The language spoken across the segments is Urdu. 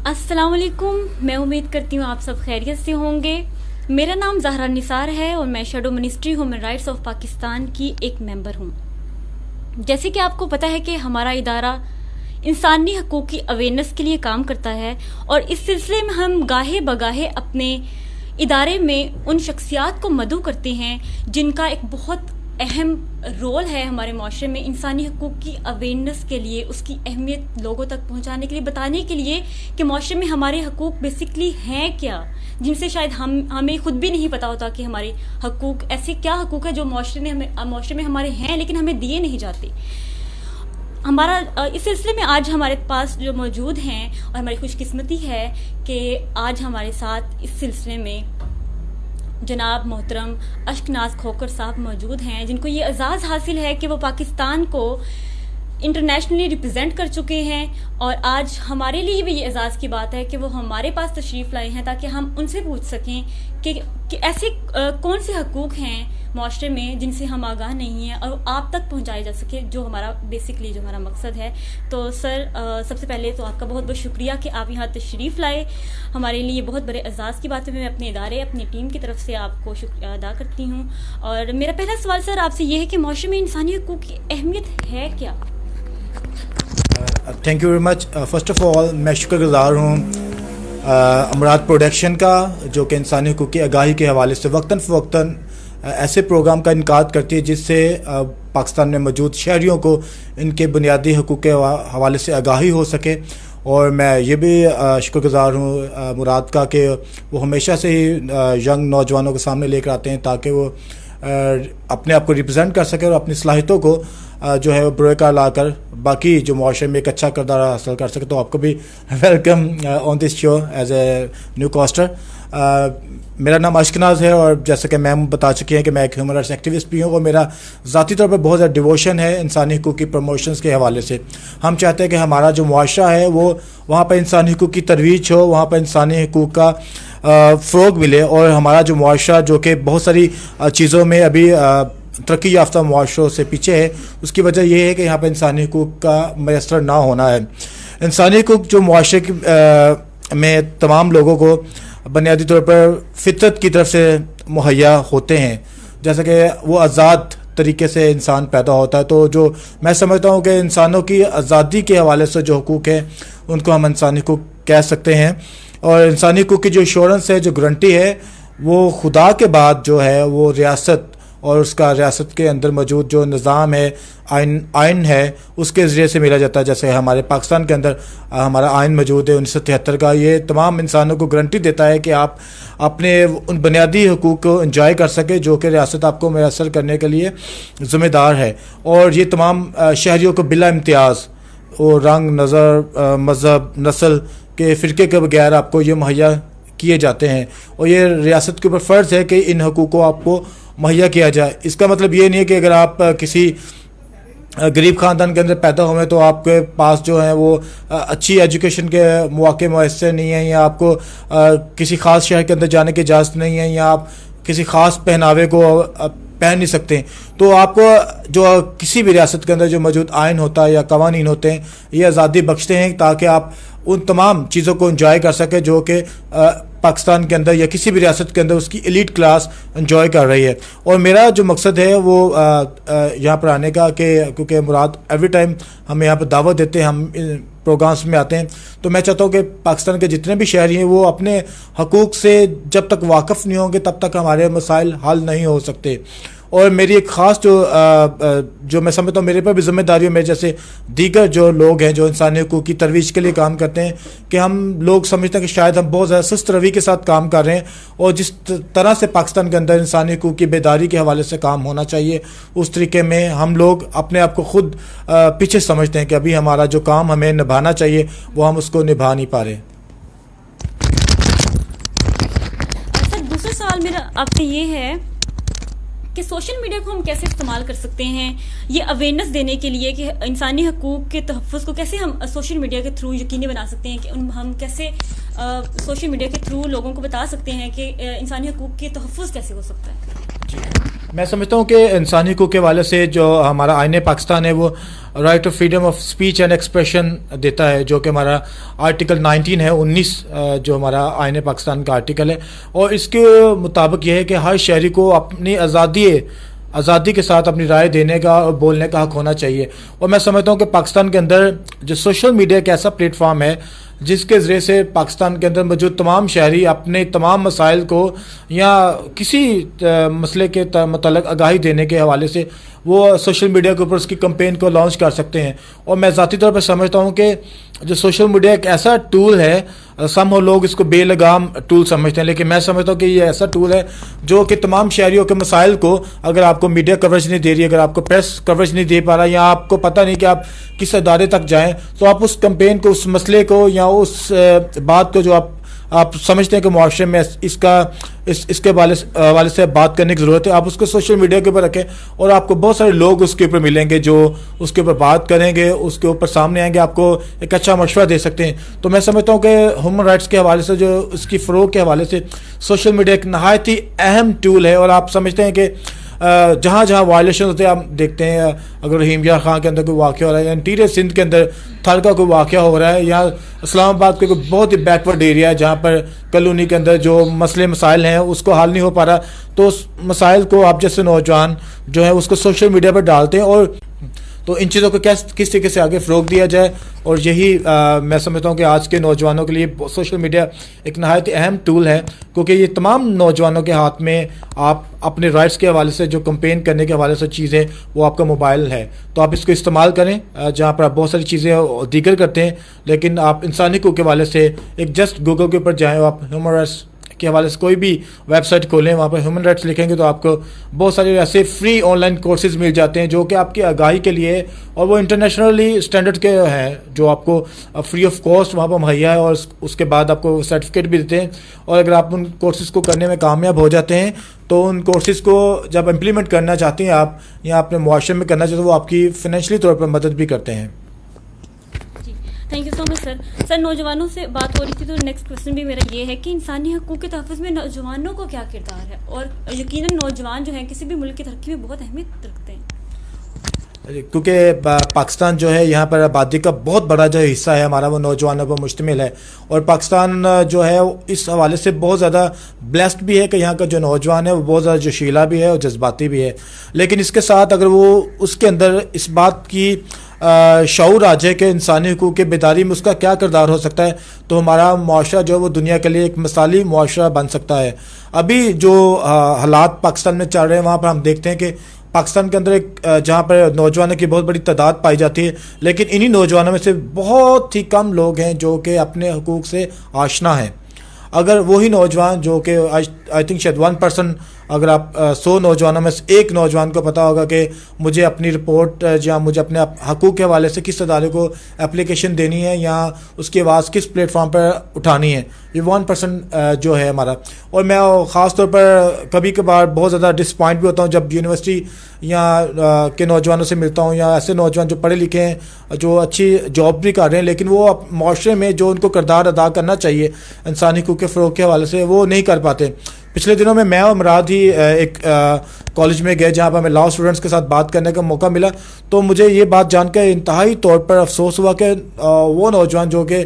السلام علیکم. میں امید کرتی ہوں آپ سب خیریت سے ہوں گے. میرا نام زہرا نثار ہے اور میں shadow ministry human rights of Pakistan کی ایک ممبر ہوں. جیسے کہ آپ کو پتہ ہے کہ ہمارا ادارہ انسانی حقوق کی اویئرنیس کے لیے کام کرتا ہے، اور اس سلسلے میں ہم گاہے بگاہے اپنے ادارے میں ان شخصیات کو مدعو کرتے ہیں جن کا ایک بہت اہم رول ہے ہمارے معاشرے میں انسانی حقوق کی اویئرنیس کے لیے، اس کی اہمیت لوگوں تک پہنچانے کے لیے، بتانے کے لیے کہ معاشرے میں ہمارے حقوق بیسکلی ہیں کیا، جن سے شاید ہمیں خود بھی نہیں پتہ ہوتا کہ ہمارے حقوق ایسے کیا حقوق ہے جو معاشرے میں ہمارے ہیں لیکن ہمیں دیے نہیں جاتے. ہمارا اس سلسلے میں آج ہمارے پاس جو موجود ہیں، اور ہماری خوش قسمتی ہے کہ آج ہمارے ساتھ اس سلسلے میں جناب محترم اشکناز کھوکر صاحب موجود ہیں، جن کو یہ اعزاز حاصل ہے کہ وہ پاکستان کو انٹرنیشنلی ریپرزینٹ کر چکے ہیں، اور آج ہمارے لیے بھی یہ اعزاز کی بات ہے کہ وہ ہمارے پاس تشریف لائے ہیں تاکہ ہم ان سے پوچھ سکیں کہ ایسے کون سے حقوق ہیں معاشرے میں جن سے ہم آگاہ نہیں ہیں اور آپ تک پہنچائے جا سکے، جو ہمارا بیسکلی جو ہمارا مقصد ہے. تو سر، سب سے پہلے تو آپ کا بہت بہت شکریہ کہ آپ یہاں تشریف لائے. ہمارے لیے بہت بڑے اعزاز کی بات ہے. میں اپنے ادارے، اپنی ٹیم کی طرف سے آپ کو شکریہ ادا کرتی ہوں. اور میرا پہلا سوال سر آپ سے یہ ہے کہ معاشرے میں انسانی حقوق کی اہمیت ہے کیا؟ Thank you very much. First of آل میں شکر گزار ہوں امراد پروڈکشن کا، جو کہ انسانی حقوق کی آگاہی کے حوالے سے وقتاً فوقتاً ایسے پروگرام کا انعقاد کرتی ہے جس سے پاکستان میں موجود شہریوں کو ان کے بنیادی حقوق کے حوالے سے آگاہی ہو سکے. اور میں یہ بھی شکر گزار ہوں مراد کا کہ وہ ہمیشہ سے ہی ینگ نوجوانوں کے سامنے لے کر آتے ہیں تاکہ وہ اپنے آپ کو ریپرزینٹ کر سکے اور اپنی صلاحیتوں کو جو ہے وہ بروئے کار لا کر باقی جو معاشرے میں ایک اچھا کردار حاصل کر سکے. تو آپ کو بھی welcome on this show as a new caster. میرا نام اشکناز ہے، اور جیسا کہ میم بتا چکی ہیں کہ میں ایک ہیومن رائٹس ایکٹیوسٹ بھی ہوں، اور میرا ذاتی طور پر بہت زیادہ ڈیووشن ہے انسانی حقوق کی پروموشنز کے حوالے سے. ہم چاہتے ہیں کہ ہمارا جو معاشرہ ہے وہ وہاں پر انسانی حقوق کی ترویج ہو، وہاں پر انسانی حقوق کا فروغ ملے، اور ہمارا جو معاشرہ جو کہ بہت ساری چیزوں میں ابھی ترقی یافتہ معاشروں سے پیچھے ہے، اس کی وجہ یہ ہے کہ یہاں پہ انسانی حقوق کا میسر نہ ہونا ہے. انسانی حقوق جو معاشرے میں تمام لوگوں کو بنیادی طور پر فطرت کی طرف سے مہیا ہوتے ہیں، جیسا کہ وہ آزاد طریقے سے انسان پیدا ہوتا ہے. تو جو میں سمجھتا ہوں کہ انسانوں کی آزادی کے حوالے سے جو حقوق ہیں ان کو ہم انسانی حقوق کہہ سکتے ہیں. اور انسانی حقوق کی جو ایشورنس ہے، جو گارنٹی ہے، وہ خدا کے بعد جو ہے وہ ریاست اور اس کا ریاست کے اندر موجود جو نظام ہے، آئین ہے، اس کے ذریعے سے ملا جاتا ہے. جیسے ہمارے پاکستان کے اندر ہمارا آئین موجود ہے 1973 کا. یہ تمام انسانوں کو گارنٹی دیتا ہے کہ آپ اپنے ان بنیادی حقوق کو انجوائے کر سکے جو کہ ریاست آپ کو میسر کرنے کے لیے ذمہ دار ہے. اور یہ تمام شہریوں کو بلا امتیاز اور رنگ، نظر، مذہب، نسل کے فرقے کے بغیر آپ کو یہ مہیا کیے جاتے ہیں، اور یہ ریاست کے اوپر فرض ہے کہ ان حقوق کو آپ کو مہیا کیا جائے. اس کا مطلب یہ نہیں ہے کہ اگر آپ کسی غریب خاندان کے اندر پیدا ہوئے تو آپ کے پاس جو ہے وہ اچھی ایجوکیشن کے مواقع میسر نہیں ہیں، یا آپ کو کسی خاص شہر کے اندر جانے کی اجازت نہیں ہے، یا آپ کسی خاص پہناوے کو پہن نہیں سکتے. تو آپ کو جو کسی بھی ریاست کے اندر جو موجود آئین ہوتا ہے یا قوانین ہوتے ہیں، یہ آزادی بخشتے ہیں تاکہ آپ ان تمام چیزوں کو انجوائے کر سکے جو کہ پاکستان کے اندر یا کسی بھی ریاست کے اندر اس کی ایلیٹ کلاس انجوائے کر رہی ہے. اور میرا جو مقصد ہے وہ یہاں پر آنے کا کہ کیونکہ مراد ایوری ٹائم ہمیں یہاں پہ دعوت دیتے ہیں، ہم پروگرامس میں آتے ہیں، تو میں چاہتا ہوں کہ پاکستان کے جتنے بھی شہری ہیں وہ اپنے حقوق سے جب تک واقف نہیں ہوں گے تب تک ہمارے مسائل حل نہیں ہو سکتے. اور میری ایک خاص جو میں سمجھتا ہوں میرے پر بھی ذمہ داری ہے، میرے جیسے دیگر جو لوگ ہیں جو انسانی حقوق کی ترویج کے لیے کام کرتے ہیں، کہ ہم لوگ سمجھتے ہیں کہ شاید ہم بہت زیادہ سست روی کے ساتھ کام کر رہے ہیں، اور جس طرح سے پاکستان کے اندر انسانی حقوق کی بیداری کے حوالے سے کام ہونا چاہیے اس طریقے میں ہم لوگ اپنے آپ کو خود پیچھے سمجھتے ہیں کہ ابھی ہمارا جو کام ہمیں نبھانا چاہیے وہ ہم اس کو نبھا نہیں پا رہے. سر، دوسرا سوال میرا آپ سے یہ ہے کہ سوشل میڈیا کو ہم کیسے استعمال کر سکتے ہیں یہ اویئرنیس دینے کے لیے کہ انسانی حقوق کے تحفظ کو کیسے ہم سوشل میڈیا کے تھرو یقینی بنا سکتے ہیں، کہ ہم کیسے سوشل میڈیا کے تھرو لوگوں کو بتا سکتے ہیں کہ انسانی حقوق کے تحفظ کیسے ہو سکتا ہے. میں سمجھتا ہوں کہ انسانی حقوق کے حوالے سے جو ہمارا آئین پاکستان ہے وہ right of freedom of speech and expression دیتا ہے، جو کہ ہمارا آرٹیکل 19 ہے، 19 جو ہمارا آئین پاکستان کا آرٹیکل ہے، اور اس کے مطابق یہ ہے کہ ہر شہری کو اپنی آزادی کے ساتھ اپنی رائے دینے کا اور بولنے کا حق ہونا چاہیے. اور میں سمجھتا ہوں کہ پاکستان کے اندر جو سوشل میڈیا ایک ایسا پلیٹ فارم ہے جس کے ذریعے سے پاکستان کے اندر موجود تمام شہری اپنے تمام مسائل کو یا کسی مسئلے کے متعلق آگاہی دینے کے حوالے سے وہ سوشل میڈیا کے اوپر اس کی کمپین کو لانچ کر سکتے ہیں. اور میں ذاتی طور پر سمجھتا ہوں کہ جو سوشل میڈیا ایک ایسا ٹول ہے، سم لوگ اس کو بے لگام ٹول سمجھتے ہیں، لیکن میں سمجھتا ہوں کہ یہ ایسا ٹول ہے جو کہ تمام شہریوں کے مسائل کو، اگر آپ کو میڈیا کوریج نہیں دے رہی، اگر آپ کو پریس کوریج نہیں دے پا رہا، یا آپ کو پتہ نہیں کہ آپ کس ادارے تک جائیں، تو آپ اس کمپین کو، اس مسئلے کو، یا اس بات کو جو آپ سمجھتے ہیں کہ معاشرے میں اس کے حوالے سے بات کرنے کی ضرورت ہے، آپ اس کو سوشل میڈیا کے اوپر رکھیں، اور آپ کو بہت سارے لوگ اس کے اوپر ملیں گے جو اس کے اوپر بات کریں گے، اس کے اوپر سامنے آئیں گے، آپ کو ایک اچھا مشورہ دے سکتے ہیں. تو میں سمجھتا ہوں کہ ہیومن رائٹس کے حوالے سے، جو اس کی فروغ کے حوالے سے سوشل میڈیا ایک نہایت ہی اہم ٹول ہے. اور آپ سمجھتے ہیں کہ جہاں جہاں وائلیشن ہوتے ہیں، آپ دیکھتے ہیں اگر رحیم یار خان کے اندر کوئی واقعہ ہو رہا ہے، یا انٹیریئر سندھ کے اندر تھر کا کوئی واقعہ ہو رہا ہے، یا اسلام آباد کے کوئی بہت ہی بیکورڈ ایریا ہے جہاں پر کالونی کے اندر جو مسائل ہیں اس کو حل نہیں ہو پا رہا، تو اس مسائل کو آپ جیسے نوجوان جو ہے اس کو سوشل میڈیا پر ڈالتے ہیں، اور تو ان چیزوں کو کس طریقے سے آگے فروغ دیا جائے. اور یہی میں سمجھتا ہوں کہ آج کے نوجوانوں کے لیے سوشل میڈیا ایک نہایت اہم ٹول ہے، کیونکہ یہ تمام نوجوانوں کے ہاتھ میں آپ اپنے رائٹس کے حوالے سے جو کمپین کرنے کے حوالے سے چیزیں، وہ آپ کا موبائل ہے، تو آپ اس کو استعمال کریں. جہاں پر آپ بہت ساری چیزیں دیگر کرتے ہیں، لیکن آپ انسانی حقوق کے حوالے سے ایک جسٹ گوگل کے اوپر جائیں، آپ ہیومن رائٹس کے حوالے سے کوئی بھی ویب سائٹ کھولیں، وہاں پر ہیومن رائٹس لکھیں گے تو آپ کو بہت سارے ایسے فری آن لائن کورسز مل جاتے ہیں جو کہ آپ کی آگاہی کے لیے، اور وہ انٹرنیشنلی اسٹینڈرڈ کے ہیں، جو آپ کو فری آف کاسٹ وہاں پر مہیا ہے، اور اس کے بعد آپ کو سرٹیفکیٹ بھی دیتے ہیں. اور اگر آپ ان کورسز کو کرنے میں کامیاب ہو جاتے ہیں تو ان کورسز کو جب امپلیمنٹ کرنا چاہتے ہیں آپ، یا اپنے معاشرے میں کرنا چاہتے ہیں، وہ آپ کی فائنینشلی طور پر مدد بھی کرتے ہیں. تھینک یو سو مچ سر. نوجوانوں سے بات ہو رہی تھی، تو نیکسٹ کوشچن بھی میرا یہ ہے کہ انسانی حقوق کے تحفظ میں نوجوانوں کو کیا کردار ہے، اور یقیناً نوجوان جو ہیں کسی بھی ملک کی ترقی میں بہت اہمیت رکھتے ہیں، کیونکہ پاکستان جو ہے یہاں پر آبادی کا بہت بڑا جو حصہ ہے ہمارا وہ نوجوانوں پر مشتمل ہے، اور پاکستان جو ہے اس حوالے سے بہت زیادہ بلیسڈ بھی ہے کہ یہاں کا جو نوجوان ہے وہ بہت زیادہ جوشیلا بھی ہے اور جذباتی بھی ہے. لیکن اس کے ساتھ اگر وہ اس کے اندر اس بات کی شعور آ جائے کہ انسانی حقوق کی بیداری میں اس کا کیا کردار ہو سکتا ہے، تو ہمارا معاشرہ جو ہے وہ دنیا کے لیے ایک مثالی معاشرہ بن سکتا ہے. ابھی جو حالات پاکستان میں چل رہے ہیں وہاں پر ہم دیکھتے ہیں کہ پاکستان کے اندر ایک جہاں پر نوجوانوں کی بہت بڑی تعداد پائی جاتی ہے، لیکن انہی نوجوانوں میں سے بہت ہی کم لوگ ہیں جو کہ اپنے حقوق سے آشنا ہیں. اگر وہی نوجوان جو کہ آئی تھنک شاید 1%، اگر آپ 100 نوجوانوں میں سے ایک نوجوان کو پتا ہوگا کہ مجھے اپنی رپورٹ یا مجھے اپنے حقوق کے حوالے سے کس ادارے کو اپلیکیشن دینی ہے یا اس کی آواز کس پلیٹ فارم پر اٹھانی ہے، یہ 1% جو ہے ہمارا. اور میں خاص طور پر کبھی کبھار بہت زیادہ ڈسپوائنٹ بھی ہوتا ہوں جب یونیورسٹی یا کے نوجوانوں سے ملتا ہوں، یا ایسے نوجوان جو پڑھے لکھے ہیں، جو اچھی جاب بھی کر رہے ہیں، لیکن وہ معاشرے میں جو ان کو کردار ادا کرنا چاہیے انسانی حقوق کے فروغ کے حوالے سے وہ نہیں کر پاتے. پچھلے دنوں میں اور مراد ہی ایک کالج میں گئے جہاں پر ہمیں لا اسٹوڈنٹس کے ساتھ بات کرنے کا موقع ملا، تو مجھے یہ بات جان کر انتہائی طور پر افسوس ہوا کہ وہ نوجوان جو کہ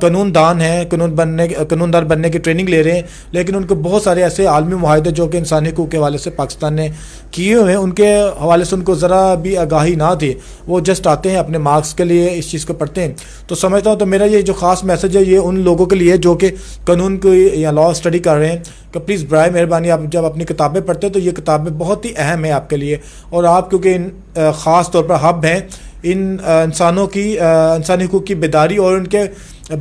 قانون دان ہیں، قانون دان بننے کی ٹریننگ لے رہے ہیں، لیکن ان کو بہت سارے ایسے عالمی معاہدے جو کہ انسانی حقوق کے حوالے سے پاکستان نے کیے ہوئے ہیں ان کے حوالے سے ان کو ذرا بھی آگاہی نہ تھی. وہ جسٹ آتے ہیں اپنے مارکس کے لیے اس چیز کو پڑھتے ہیں. تو سمجھتا ہوں تو میرا یہ جو خاص میسج ہے یہ ان لوگوں کے لیے جو کہ قانون کو یا لا اسٹڈی کر رہے ہیں کہ پلیز برائے مہربانی آپ جب اپنی کتابیں پڑھتے ہیں تو یہ کتابیں بہت ہی اہم ہیں آپ کے لیے، اور آپ کیونکہ ان خاص طور پر ہب ہیں ان انسانوں کی انسانی حقوق کی بیداری اور ان کے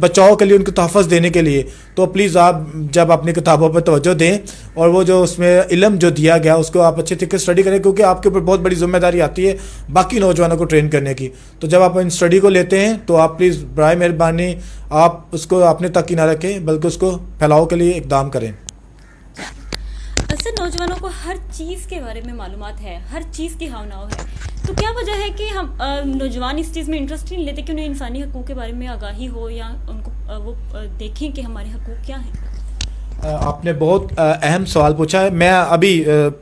بچاؤ کے لیے، ان کو تحفظ دینے کے لیے. تو پلیز آپ جب اپنی کتابوں پر توجہ دیں اور وہ جو اس میں علم جو دیا گیا اس کو آپ اچھے طریقے سے اسٹڈی کریں، کیونکہ آپ کے اوپر بہت بڑی ذمہ داری آتی ہے باقی نوجوانوں کو ٹرین کرنے کی. تو جب آپ ان اسٹڈی کو لیتے ہیں تو آپ پلیز برائے مہربانی آپ اس کو اپنے تک ہی نہ رکھیں بلکہ اس کو پھیلاؤ کے لیے اقدام کریں. اکثر نوجوانوں کو ہر چیز کے بارے میں معلومات ہے، ہر چیز کی ہاؤ ہے، تو کیا وجہ ہے کہ ہم نوجوان اس چیز میں انٹرسٹ نہیں لیتے کہ انہیں انسانی حقوق کے بارے میں آگاہی ہو یا ان کو وہ دیکھیں کہ ہمارے حقوق کیا ہیں؟ آپ نے بہت اہم سوال پوچھا ہے. میں ابھی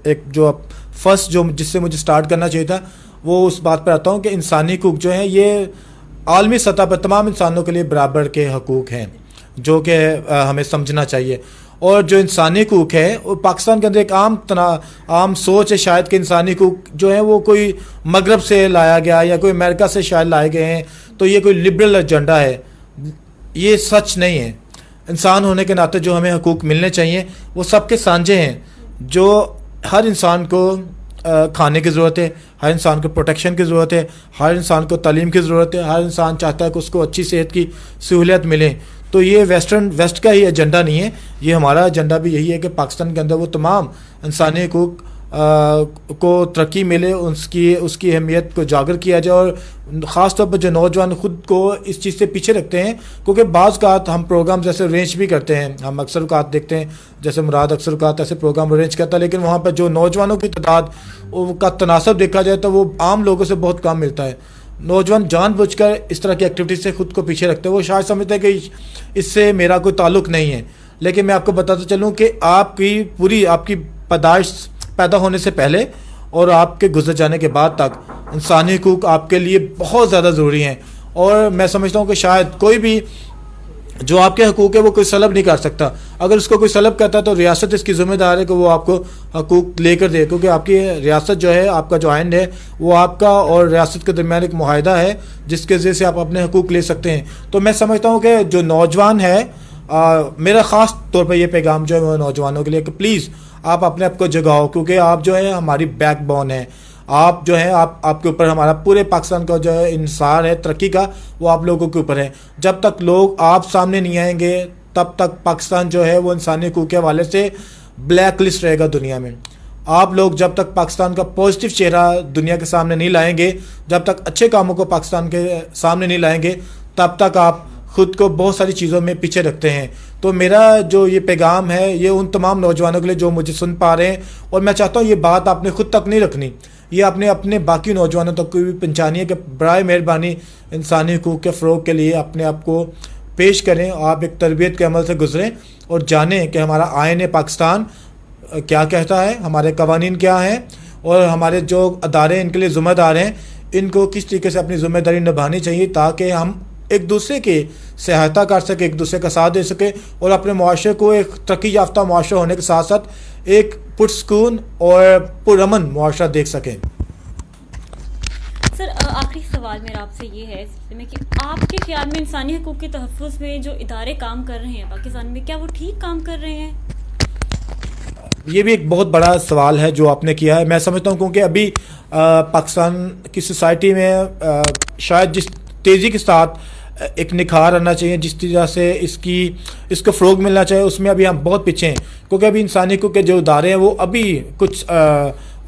ایک جو فرسٹ جو جس سے مجھے سٹارٹ کرنا چاہیے تھا وہ اس بات پر آتا ہوں کہ انسانی حقوق جو ہیں یہ عالمی سطح پر تمام انسانوں کے لیے برابر کے حقوق ہیں جو کہ ہمیں سمجھنا چاہیے. اور جو انسانی حقوق ہے وہ پاکستان کے اندر ایک عام سوچ ہے شاید کہ انسانی حقوق جو ہیں وہ کوئی مغرب سے لایا گیا یا کوئی امریکہ سے شاید لائے گئے ہیں تو یہ کوئی لبرل ایجنڈا ہے. یہ سچ نہیں ہے. انسان ہونے کے ناطے جو ہمیں حقوق ملنے چاہیے وہ سب کے سانجے ہیں. جو ہر انسان کو کھانے کی ضرورت ہے, ہر انسان کو پروٹیکشن کی ضرورت ہے, ہر انسان کو تعلیم کی ضرورت ہے, ہر انسان چاہتا ہے کہ اس کو اچھی صحت کی سہولیت ملے. تو یہ ویسٹ کا ہی ایجنڈا نہیں ہے, یہ ہمارا ایجنڈا بھی یہی ہے کہ پاکستان کے اندر وہ تمام انسانی حقوق کو ترقی ملے, اس کی اہمیت کو اجاگر کیا جائے. اور خاص طور پر جو نوجوان خود کو اس چیز سے پیچھے رکھتے ہیں, کیونکہ بعض اوقات ہم پروگرام جیسے ارینج بھی کرتے ہیں, ہم اکثر اوقات دیکھتے ہیں جیسے مراد اکثر اوقات ایسے پروگرام ارینج کرتا ہے, لیکن وہاں پہ جو نوجوانوں کی تعداد کا تناسب دیکھا جائے تو وہ عام لوگوں سے بہت کم ملتا ہے. نوجوان جان بوجھ کر اس طرح کی ایکٹیویٹی سے خود کو پیچھے رکھتے ہیں. وہ شاید سمجھتے ہیں کہ اس سے میرا کوئی تعلق نہیں ہے, لیکن میں آپ کو بتاتا چلوں کہ آپ کی پیدائش پیدا ہونے سے پہلے اور آپ کے گزر جانے کے بعد تک انسانی حقوق آپ کے لیے بہت زیادہ ضروری ہیں. اور میں سمجھتا ہوں کہ شاید کوئی بھی جو آپ کے حقوق ہے وہ کوئی سلب نہیں کر سکتا. اگر اس کو کوئی سلب کرتا ہے تو ریاست اس کی ذمہ دار ہے کہ وہ آپ کو حقوق لے کر دے, کیونکہ آپ کی ریاست جو ہے, آپ کا جو آئین ہے وہ آپ کا اور ریاست کے درمیان ایک معاہدہ ہے جس کے ذریعے سے آپ اپنے حقوق لے سکتے ہیں. تو میں سمجھتا ہوں کہ جو نوجوان ہے, میرا خاص طور پہ یہ پیغام جو ہے وہ نوجوانوں کے لیے کہ پلیز آپ اپنے آپ کو جگاؤ, کیونکہ آپ جو ہے ہماری بیک بون ہے. آپ جو ہے آپ کے اوپر ہمارا پورے پاکستان کا جو ہے انحصار ہے ترقی کا, وہ آپ لوگوں کے اوپر ہے. جب تک لوگ آپ سامنے نہیں آئیں گے تب تک پاکستان جو ہے وہ انسانی حقوق کے حوالے سے بلیک لسٹ رہے گا دنیا میں. آپ لوگ جب تک پاکستان کا پازیٹیو چہرہ دنیا کے سامنے نہیں لائیں گے, جب تک اچھے کاموں کو پاکستان کے سامنے نہیں لائیں گے, تب تک آپ خود کو بہت ساری چیزوں میں پیچھے رکھتے ہیں. تو میرا جو یہ پیغام ہے یہ ان تمام نوجوانوں کے لیے جو مجھے سن پا رہے ہیں, اور میں چاہتا ہوں یہ بات آپ نے خود تک نہیں رکھنی, یہ اپنے باقی نوجوانوں تک بھی پہنچانی ہے کہ برائے مہربانی انسانی حقوق کے فروغ کے لیے اپنے آپ کو پیش کریں. آپ ایک تربیت کے عمل سے گزریں اور جانیں کہ ہمارا آئین پاکستان کیا کہتا ہے, ہمارے قوانین کیا ہیں, اور ہمارے جو ادارے ان کے لیے ذمہ دار ہیں ان کو کس طریقے سے اپنی ذمہ داری نبھانی چاہیے تاکہ ہم ایک دوسرے کی سہایتا کر سکیں, ایک دوسرے کا ساتھ دے سکیں اور اپنے معاشرے کو ایک ترقی یافتہ معاشرہ ہونے کے ساتھ ساتھ ایک پرسکون اور پرامن معاشرہ دیکھ سکیں. سر آخری سوال میرا آپ سے یہ ہے اس سلسلے میں کہ آپ کے خیال میں انسانی حقوق کے تحفظ میں جو ادارے کام کر رہے ہیں پاکستان میں, کیا وہ ٹھیک کام کر رہے ہیں؟ یہ بھی ایک بہت بڑا سوال ہے جو آپ نے کیا ہے. میں سمجھتا ہوں کیونکہ ابھی پاکستان کی سوسائٹی میں شاید جس تیزی کے ساتھ ایک نکھار آنا چاہیے, جس طرح سے اس کو فروغ ملنا چاہیے, اس میں ابھی ہم بہت پیچھے ہیں. کیونکہ ابھی انسانی حقوق کے جو ادارے ہیں وہ ابھی کچھ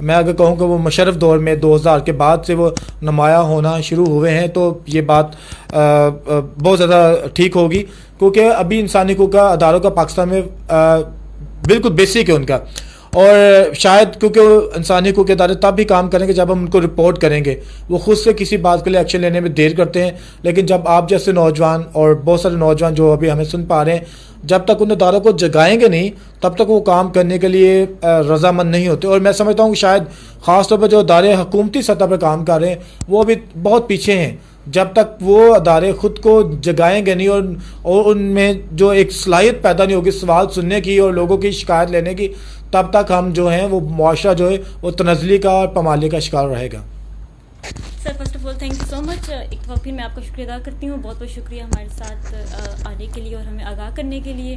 میں اگر کہوں کہ وہ مشرف دور میں 2000 کے بعد سے وہ نمایاں ہونا شروع ہوئے ہیں, تو یہ بات بہت زیادہ ٹھیک ہوگی. کیونکہ ابھی انسانی حقوق کا اداروں کا پاکستان میں بالکل بیسک ہے ان کا, اور شاید کیونکہ وہ انسانی حقوق کے ادارے تب بھی کام کریں گے جب ہم ان کو رپورٹ کریں گے. وہ خود سے کسی بات کے لیے ایکشن لینے میں دیر کرتے ہیں, لیکن جب آپ جیسے نوجوان اور بہت سارے نوجوان جو ابھی ہمیں سن پا رہے ہیں, جب تک ان اداروں کو جگائیں گے نہیں تب تک وہ کام کرنے کے لیے رضامند نہیں ہوتے. اور میں سمجھتا ہوں کہ شاید خاص طور پر جو ادارے حکومتی سطح پر کام کر رہے ہیں وہ ابھی بہت پیچھے ہیں. جب تک وہ ادارے خود کو جگائیں گے نہیں اور ان میں جو ایک صلاحیت پیدا نہیں ہوگی سوال سننے کی اور لوگوں کی شکایت لینے کی, تب تک ہم جو ہیں وہ معاشرہ جو ہے وہ تنزلی کا اور پامالی کا شکار رہے گا. Sir first of all thank you so much. ایک بار پھر میں آپ کا شکریہ ادا کرتی ہوں, بہت بہت شکریہ ہمارے ساتھ آنے کے لیے اور ہمیں آگاہ کرنے کے لیے.